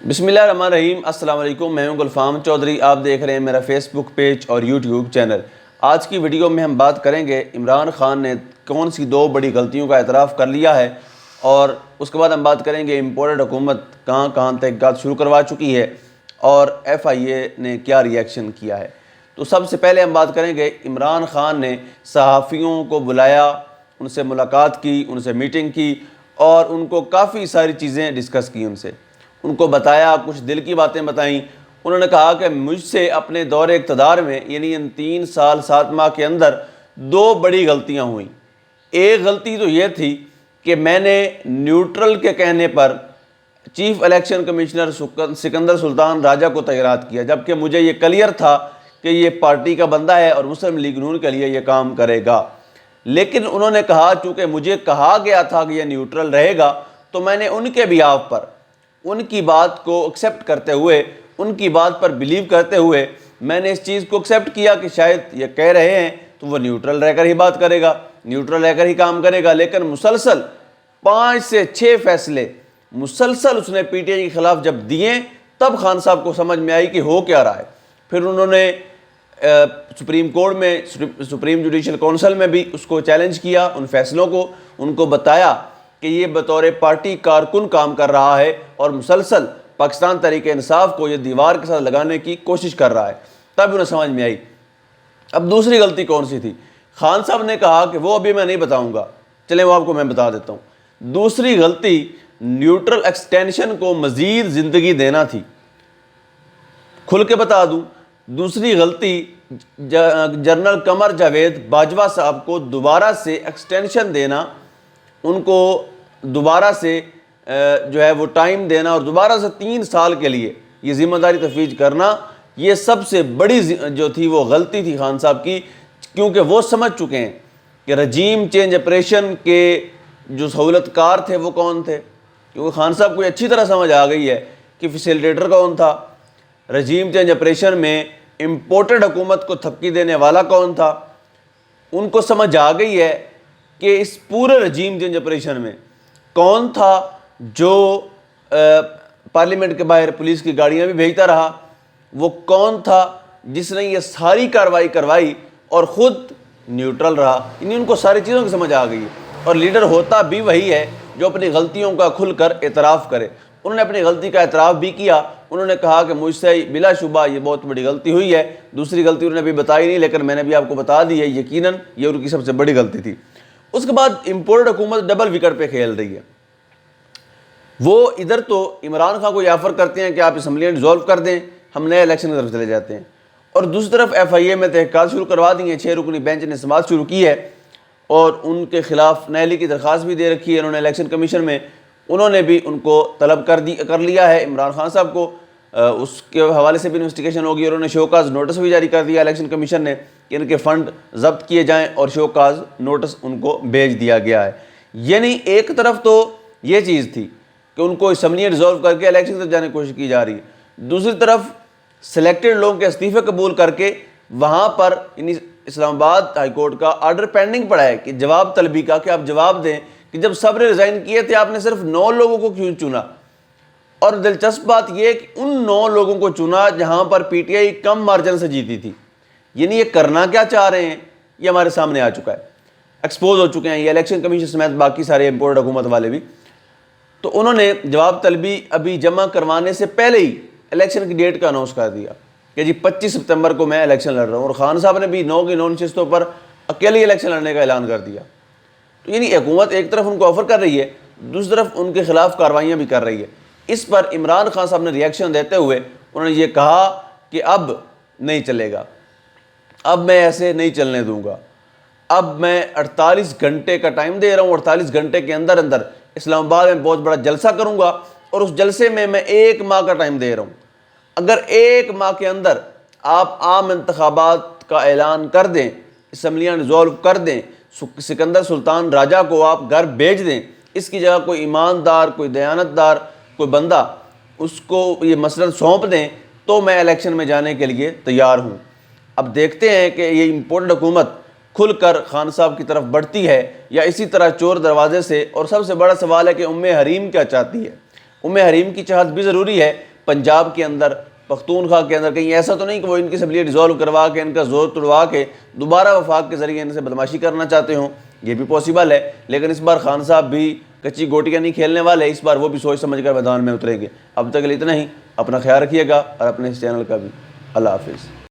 بسم اللہ الرحمن الرحیم۔ السلام علیکم، میں ہوں گلفام چودھری، آپ دیکھ رہے ہیں میرا فیس بک پیج اور یوٹیوب چینل۔ آج کی ویڈیو میں ہم بات کریں گے عمران خان نے کون سی دو بڑی غلطیوں کا اعتراف کر لیا ہے، اور اس کے بعد ہم بات کریں گے امپورٹڈ حکومت کہاں کہاں تحقیقات شروع کروا چکی ہے اور ایف آئی اے نے کیا ریئیکشن کیا ہے۔ تو سب سے پہلے ہم بات کریں گے عمران خان نے صحافیوں کو بلایا، ان سے ملاقات کی، ان سے میٹنگ کی اور ان کو کافی ساری چیزیں ڈسکس کی، ان کو بتایا، کچھ دل کی باتیں بتائیں۔ انہوں نے کہا کہ مجھ سے اپنے دور اقتدار میں یعنی ان 3 سال 7 ماہ کے اندر 2 بڑی غلطیاں ہوئیں۔ ایک غلطی تو یہ تھی کہ میں نے نیوٹرل کے کہنے پر چیف الیکشن کمشنر سکندر سلطان راجہ کو تعینات کیا، جبکہ مجھے یہ کلیئر تھا کہ یہ پارٹی کا بندہ ہے اور مسلم لیگ نون کے لیے یہ کام کرے گا۔ لیکن انہوں نے کہا چونکہ مجھے کہا گیا تھا کہ یہ نیوٹرل رہے گا، تو میں نے ان کے بیہاف پر ان کی بات کو ایکسیپٹ کرتے ہوئے، ان کی بات پر بلیو کرتے ہوئے میں نے اس چیز کو ایکسیپٹ کیا کہ شاید یہ کہہ رہے ہیں تو وہ نیوٹرل رہ کر ہی بات کرے گا، نیوٹرل رہ کر ہی کام کرے گا۔ لیکن مسلسل 5 سے 6 فیصلے مسلسل اس نے پی ٹی آئی کے خلاف جب دیے، تب خان صاحب کو سمجھ میں آئی کہ ہو کیا رہا ہے۔ پھر انہوں نے سپریم کورٹ میں، سپریم جوڈیشل کونسل میں بھی اس کو چیلنج کیا، ان فیصلوں کو، ان کو بتایا کہ یہ بطور پارٹی کارکن کام کر رہا ہے اور مسلسل پاکستان تحریک انصاف کو یہ دیوار کے ساتھ لگانے کی کوشش کر رہا ہے۔ تب انہیں سمجھ میں آئی۔ اب دوسری غلطی کون سی تھی؟ خان صاحب نے کہا کہ وہ ابھی میں نہیں بتاؤں گا، چلیں وہ آپ کو میں بتا دیتا ہوں۔ دوسری غلطی نیوٹرل ایکسٹینشن کو مزید زندگی دینا تھی۔ کھل کے بتا دوں، دوسری غلطی جنرل قمر جاوید باجوہ صاحب کو دوبارہ سے ایکسٹینشن دینا، ان کو دوبارہ سے جو ہے وہ ٹائم دینا اور دوبارہ سے 3 سال کے لیے یہ ذمہ داری تفویض کرنا، یہ سب سے بڑی جو تھی وہ غلطی تھی خان صاحب کی، کیونکہ وہ سمجھ چکے ہیں کہ رجیم چینج آپریشن کے جو سہولت کار تھے وہ کون تھے، کیونکہ خان صاحب کو اچھی طرح سمجھ آ گئی ہے کہ فیسیلیٹیٹر کون تھا، رجیم چینج آپریشن میں امپورٹڈ حکومت کو تھپکی دینے والا کون تھا۔ ان کو سمجھ آ گئی ہے کہ اس پورے رجیم چینج آپریشن میں کون تھا جو پارلیمنٹ کے باہر پولیس کی گاڑیاں بھی بھیجتا رہا، وہ کون تھا جس نے یہ ساری کارروائی کروائی اور خود نیوٹرل رہا۔ یعنی ان کو ساری چیزوں کی سمجھ آ گئی ہے، اور لیڈر ہوتا بھی وہی ہے جو اپنی غلطیوں کا کھل کر اعتراف کرے۔ انہوں نے اپنی غلطی کا اعتراف بھی کیا، انہوں نے کہا کہ مجھ سے بلا شبہ یہ بہت بڑی غلطی ہوئی ہے۔ دوسری غلطی انہوں نے ابھی بتائی نہیں، لیکن میں نے بھی آپ کو بتا دی ہے، یقیناً یہ ان کی سب سے بڑی غلطی تھی۔ اس کے بعد امپورٹڈ حکومت ڈبل وکٹ پہ کھیل رہی ہے۔ وہ ادھر تو عمران خان کو یہ آفر کرتے ہیں کہ آپ اسمبلیاں ڈیزولو کر دیں، ہم نئے الیکشن کی طرف چلے جاتے ہیں، اور دوسری طرف ایف آئی اے میں تحقیقات شروع کروا دی ہیں، 6 رکنی بینچ نے سماعت شروع کی ہے اور ان کے خلاف نیلی کی درخواست بھی دے رکھی ہے۔ انہوں نے الیکشن کمیشن میں انہوں نے بھی ان کو طلب کر لیا ہے عمران خان صاحب کو، اس کے حوالے سے بھی انویسٹیگیشن ہوگی، اور انہوں نے شو کاز نوٹس بھی جاری کر دیا الیکشن کمیشن نے کہ ان کے فنڈ ضبط کیے جائیں، اور شو کاز نوٹس ان کو بھیج دیا گیا ہے۔ یعنی ایک طرف تو یہ چیز تھی کہ ان کو اسمبلیاں ڈیزولو کر کے الیکشن تک جانے کی کوشش کی جا رہی ہے، دوسری طرف سلیکٹڈ لوگوں کے استعفے قبول کر کے وہاں پر یعنی اسلام آباد ہائی کورٹ کا آرڈر پینڈنگ پڑا ہے کہ جواب طلبی کا، کہ آپ جواب دیں کہ جب سب نے ریزائن کیے تھے آپ نے صرف 9 لوگوں کو کیوں چنا۔ اور دلچسپ بات یہ کہ ان 9 لوگوں کو چنا جہاں پر P T I come margin سے جیتی تھی۔ یعنی یہ کرنا کیا چاہ رہے ہیں یہ ہمارے سامنے آ چکا ہے، ایکسپوز ہو چکے ہیں یہ الیکشن کمیشن سمیت باقی سارے امپورٹڈ حکومت والے بھی۔ تو انہوں نے جواب طلبی ابھی جمع کروانے سے پہلے ہی الیکشن کی ڈیٹ کا اناؤنس کر دیا کہ جی 25 ستمبر کو میں الیکشن لڑ رہا ہوں، اور خان صاحب نے بھی 9 کی 9 نشستوں پر اکیلے الیکشن لڑنے کا اعلان کر دیا۔ تو یعنی حکومت ایک طرف ان کو آفر کر رہی ہے، دوسری طرف ان کے خلاف کارروائیاں بھی کر رہی ہے۔ اس پر عمران خان صاحب نے ریئیکشن دیتے ہوئے انہوں نے یہ کہا کہ اب نہیں چلے گا، اب میں ایسے نہیں چلنے دوں گا، اب میں 48 گھنٹے کا ٹائم دے رہا ہوں، 48 گھنٹے کے اندر اسلام آباد میں بہت بڑا جلسہ کروں گا، اور اس جلسے میں 1 ماہ کا ٹائم دے رہا ہوں۔ اگر 1 ماہ کے اندر آپ عام انتخابات کا اعلان کر دیں، اسمبلیاں ڈیزولو کر دیں، سکندر سلطان راجہ کو آپ گھر بھیج دیں، اس کی جگہ کوئی ایماندار، کوئی دیانتدار کوئی بندہ اس کو یہ مسئلہ سونپ دیں، تو میں الیکشن میں جانے کے لیے تیار ہوں۔ اب دیکھتے ہیں کہ یہ امپورٹڈ حکومت کھل کر خان صاحب کی طرف بڑھتی ہے یا اسی طرح چور دروازے سے۔ اور سب سے بڑا سوال ہے کہ ام حریم کیا چاہتی ہے۔ ام حریم کی چاہت بھی ضروری ہے، پنجاب کے اندر، پختونخوا کے اندر کہیں ایسا تو نہیں کہ وہ ان کی اسمبلی ڈیزالو کروا کے ان کا زور توڑوا کے دوبارہ وفاق کے ذریعے ان سے بدماشی کرنا چاہتے ہوں؟ یہ بھی پاسبل ہے، لیکن اس بار خان صاحب بھی کچی گوٹیاں نہیں کھیلنے والے، اس بار وہ بھی سوچ سمجھ کر میدان میں اتریں گے۔ اب تک کے لیے اتنا ہی، اپنا خیال رکھیے گا اور اپنے اس چینل کا بھی۔ اللہ حافظ۔